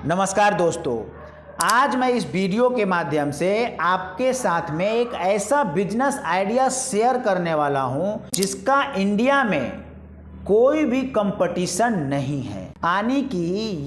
नमस्कार दोस्तों, आज मैं इस वीडियो के माध्यम से आपके साथ में एक ऐसा बिजनेस आइडिया शेयर करने वाला हूं जिसका इंडिया में कोई भी कंपटीशन नहीं है। यानी कि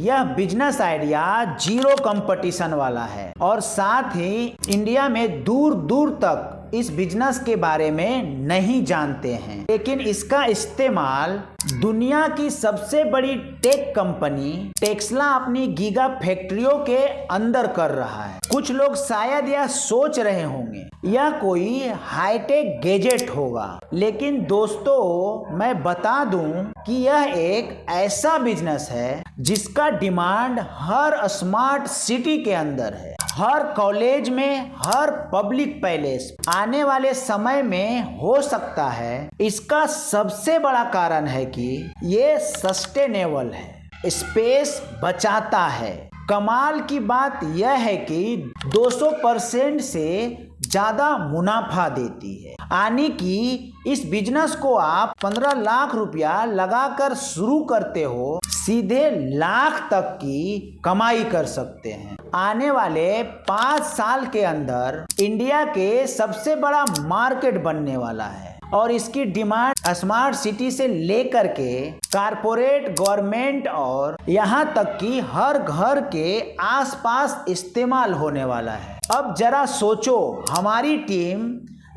यह बिजनेस आइडिया जीरो कंपटीशन वाला है और साथ ही इंडिया में दूर दूर तक इस बिजनेस के बारे में नहीं जानते हैं, लेकिन इसका इस्तेमाल दुनिया की सबसे बड़ी टेक कंपनी टेस्ला अपनी गीगा फैक्ट्रियों के अंदर कर रहा है। कुछ लोग शायद यह सोच रहे होंगे यह कोई हाईटेक गैजेट होगा, लेकिन दोस्तों मैं बता दूं कि यह एक ऐसा बिजनेस है जिसका डिमांड हर स्मार्ट सिटी के अंदर है, हर कॉलेज में, हर पब्लिक पैलेस आने वाले समय में हो सकता है। इसका सबसे बड़ा कारण है कि ये सस्टेनेबल है, स्पेस बचाता है। कमाल की बात यह है कि 200% से ज्यादा मुनाफा देती है। यानी कि इस बिजनेस को आप 15 लाख रुपया लगाकर शुरू करते हो, सीधे लाख तक की कमाई कर सकते हैं। आने वाले 5 साल के अंदर इंडिया के सबसे बड़ा मार्केट बनने वाला है और इसकी डिमांड स्मार्ट सिटी से लेकर के कारपोरेट, गवर्नमेंट और यहाँ तक कि हर घर के आसपास इस्तेमाल होने वाला है। अब जरा सोचो, हमारी टीम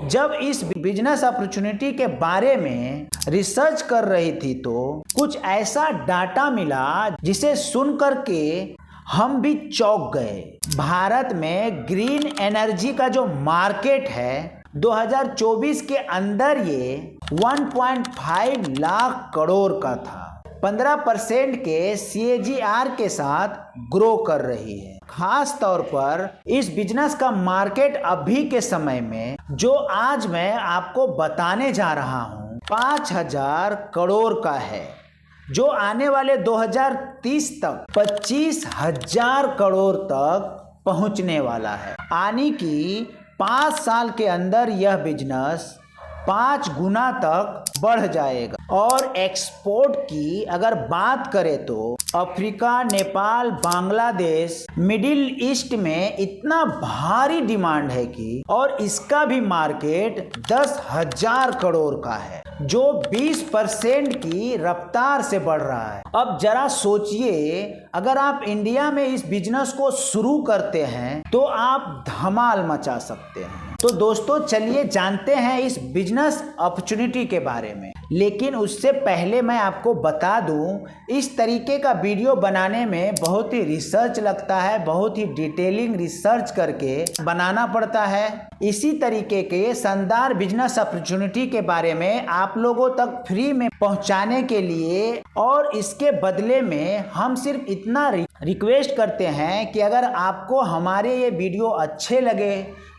जब इस बिजनेस अपॉर्चुनिटी के बारे में रिसर्च कर रही थी तो कुछ ऐसा डाटा मिला जिसे सुन करके हम भी चौंक गए। भारत में ग्रीन एनर्जी का जो मार्केट है 2024 के अंदर ये 1.5 लाख करोड़ का था। 15% के CAGR के साथ ग्रो कर रही है। खास तौर पर इस बिजनेस का मार्केट अभी के समय में जो आज मैं आपको बताने जा रहा हूँ 5000 करोड़ का है, जो आने वाले 2030 तक 25,000 करोड़ तक पहुंचने वाला है। यानी कि 5 साल के अंदर यह बिजनेस 5 गुना तक बढ़ जाएगा। और एक्सपोर्ट की अगर बात करें तो Africa, Nepal, Bangladesh, middle east में इतना भारी डिमांड है कि और इसका भी मार्केट 10,000 करोड़ का है, जो 20% की रफ्तार से बढ़ रहा है। अब जरा सोचिए, अगर आप इंडिया में इस बिजनेस को शुरू करते हैं तो आप धमाल मचा सकते हैं। तो दोस्तों चलिए जानते हैं इस बिजनेस अपॉर्चुनिटी के बारे में। लेकिन उससे पहले मैं आपको बता दूं, इस तरीके का वीडियो बनाने में बहुत ही रिसर्च लगता है, बहुत ही डिटेलिंग रिसर्च करके बनाना पड़ता है। इसी तरीके के शानदार बिजनेस अपॉर्चुनिटी के बारे में आप लोगों तक फ्री में पहुंचाने के लिए और इसके बदले में हम सिर्फ इतना रिक्वेस्ट करते हैं कि अगर आपको हमारे ये वीडियो अच्छे लगे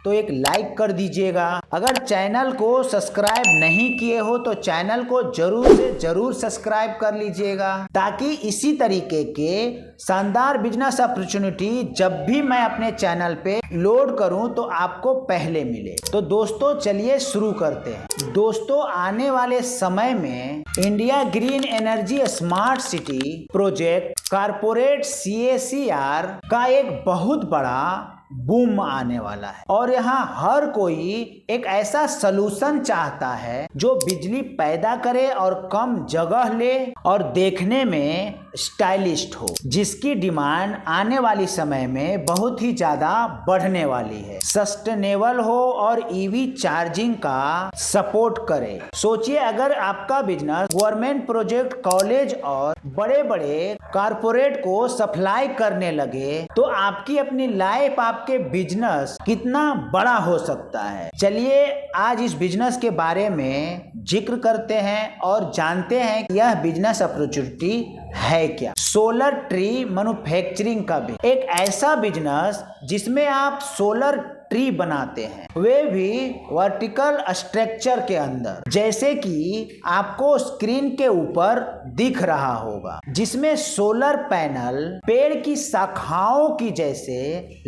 तो एक लाइक कर दीजिएगा। अगर चैनल को सब्सक्राइब नहीं किए हो तो चैनल को जरूर से जरूर सब्सक्राइब कर लीजिएगा, ताकि इसी तरीके के शानदार बिजनेस अपॉर्चुनिटी जब भी मैं अपने चैनल पे लोड करूं तो आपको पहले मिले। तो दोस्तों चलिए शुरू करते हैं। दोस्तों आने वाले समय में India green energy smart city project corporate CAGR का एक बहुत बड़ा बूम आने वाला है और यहाँ हर कोई एक ऐसा सलूशन चाहता है जो बिजली पैदा करे और कम जगह ले और देखने में स्टाइलिस्ट हो, जिसकी डिमांड आने वाली समय में बहुत ही ज्यादा बढ़ने वाली है, सस्टेनेबल हो और EV चार्जिंग का सपोर्ट करे। सोचिए, अगर आपका बिजनेस गवर्नमेंट प्रोजेक्ट, कॉलेज और बड़े बड़े कारपोरेट को सप्लाई करने लगे तो आपकी अपनी लाइफ, आपके बिजनेस कितना बड़ा हो सकता है। चलिए आज इस बिजनेस के बारे में जिक्र करते हैं और जानते हैं कि यह बिजनेस अपॉर्चुनिटी है क्या। सोलर ट्री मैन्युफैक्चरिंग का भी एक ऐसा बिजनेस जिसमें आप सोलर ट्री बनाते हैं, वे भी वर्टिकल स्ट्रक्चर के अंदर, जैसे कि आपको स्क्रीन के ऊपर दिख रहा होगा, जिसमें सोलर पैनल पेड़ की शाखाओं की जैसे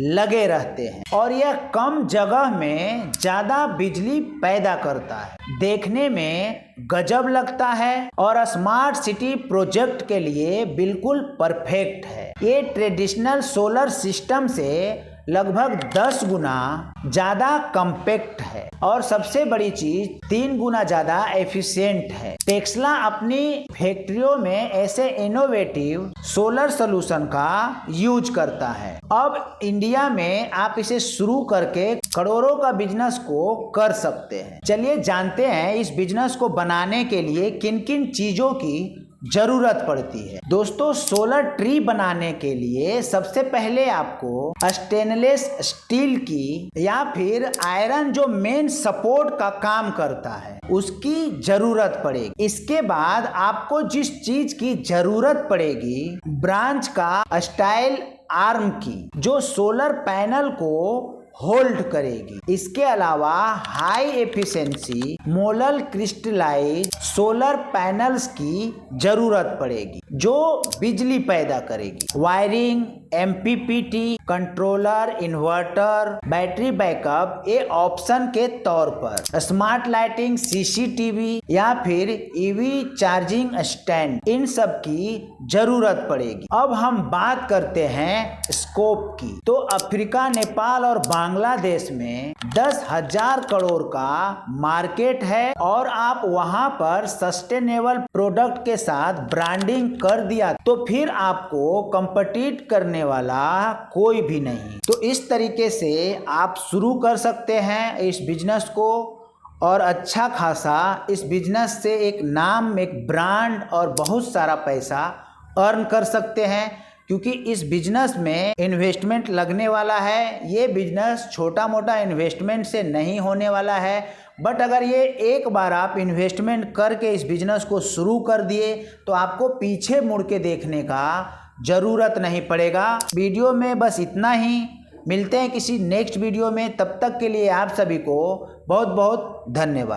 लगे रहते हैं और यह कम जगह में ज्यादा बिजली पैदा करता है। देखने में गजब लगता है और स्मार्ट सिटी प्रोजेक्ट के लिए बिल्कुल परफेक्ट है। ये ट्रेडिशनल सोलर सिस्टम से लगभग 10 गुना ज्यादा कॉम्पैक्ट है और सबसे बड़ी चीज 3 गुना ज्यादा एफिशिएंट है। टेस्ला अपनी फैक्ट्रियों में ऐसे इनोवेटिव सोलर सॉल्यूशन का यूज करता है। अब इंडिया में आप इसे शुरू करके करोड़ों का बिजनेस को कर सकते हैं। चलिए जानते हैं इस बिजनेस को बनाने के लिए किन किन चीजों की जरूरत पड़ती है। दोस्तों, सोलर ट्री बनाने के लिए सबसे पहले आपको स्टेनलेस स्टील की या फिर आयरन जो मेन सपोर्ट का काम करता है उसकी जरूरत पड़ेगी। इसके बाद आपको जिस चीज की जरूरत पड़ेगी, ब्रांच का स्टाइल आर्म की, जो सोलर पैनल को होल्ड करेगी। इसके अलावा high efficiency molar crystallize solar panels की जरूरत पड़ेगी जो बिजली पैदा करेगी। Wiring, MPPT, controller, inverter, battery backup ये ऑप्शन के तौर पर, स्मार्ट लाइटिंग, सीसीटीवी या फिर ईवी चार्जिंग स्टैंड, इन सब की जरूरत पड़ेगी। अब हम बात करते हैं स्कोप की। तो अफ्रीका, नेपाल और बांग्लादेश में 10,000 करोड़ का मार्केट है और आप वहां पर सस्टेनेबल प्रोडक्ट के साथ ब्रांडिंग कर दिया तो फिर आपको कंपीट करने वाला कोई भी नहीं। तो इस तरीके से आप शुरू कर सकते हैं इस बिजनेस को और अच्छा खासा इस बिजनेस से एक नाम, एक ब्रांड और बहुत सारा पैसा अर्न कर सकते हैं, क्योंकि इस बिजनेस में इन्वेस्टमेंट लगने वाला है। ये बिजनेस छोटा मोटा इन्वेस्टमेंट से नहीं होने वाला है, बट अगर ये एक बार आप इन्वेस्टमेंट करके इस बिजनेस को शुरू कर दिए तो आपको पीछे मुड़ के देखने का ज़रूरत नहीं पड़ेगा। वीडियो में बस इतना ही, मिलते हैं किसी नेक्स्ट वीडियो में। तब तक के लिए आप सभी को बहुत बहुत धन्यवाद।